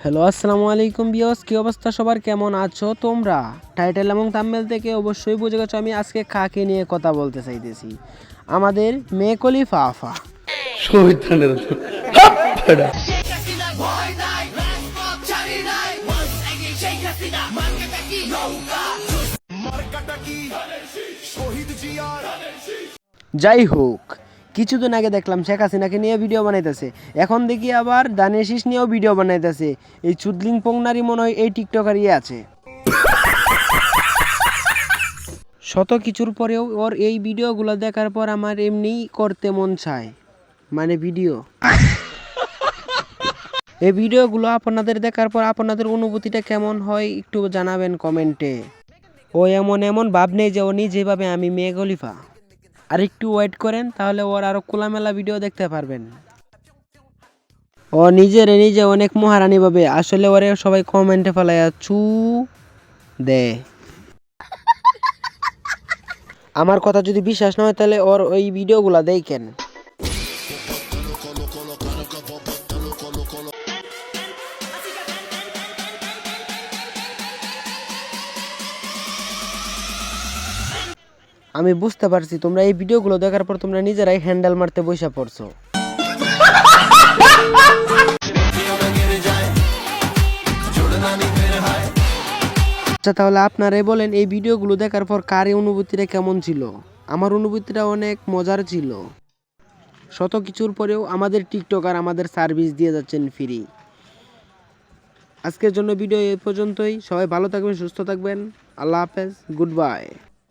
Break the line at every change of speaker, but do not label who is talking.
Hello আসসালামু আলাইকুম viewers, কি অবস্থা সবার, কেমন আছো তোমরা? টাইটেল এবং থাম্বনেল থেকে অবশ্যই বুঝে গেছো আমি আজকে কাকে নিয়ে কথা বলতে চাইতেছি। আমাদের মেয়ে খলিফা আফা। যাই হোক, কিছুদিন আগে দেখলাম শেখ হাসিনাকে নিয়ে ভিডিও বানাইতেছে, এখন দেখি আবার দানিশ শীষ নিয়েও ভিডিও বানাইতেছে। এই চুদলিং পোংনারি মনে হয় এই টিকটকারই আছে। শত কিছুর পরেও ওর এই ভিডিওগুলো দেখার পর আমার এমনি করতে মন চায়, মানে ভিডিও। এই ভিডিওগুলো আপনাদের দেখার পর আপনাদের অনুভূতিটা কেমন হয় একটু জানাবেন কমেন্টে। ও এমন এমন ভাব নেই যে ও যেভাবে আমি মেয়ে খলিফা। আর একটু ওয়েট করেন, তাহলে ওর আরো খোলামেলা ভিডিও দেখতে পারবেন। ও নিজে অনেক মহারানী ভাবে, আসলে ওরে সবাই কমেন্টে ফেলাইয়া চু দে। আমার কথা যদি বিশ্বাস না হয় তাহলে ওর ওই ভিডিওগুলো দেখেন। আমি বুঝতে পারছি তোমরা এই ভিডিওগুলো দেখার পর তোমরা নিজেরাই হ্যান্ডেল মারতে বসে পড়ছো। আচ্ছা, তাহলে আপনারাই বলেন এই ভিডিওগুলো দেখার পর কার অনুভূতিটা কেমন ছিল? আমার অনুভূতিটা অনেক মজার ছিল। শত কিছুর পরেও আমাদের টিকটকার আমাদের সার্ভিস দিয়ে যাচ্ছেন ফ্রি। আজকের জন্য ভিডিও এই পর্যন্তই। সবাই ভালো থাকবেন, সুস্থ থাকবেন। আল্লাহ হাফেজ, গুড বাই।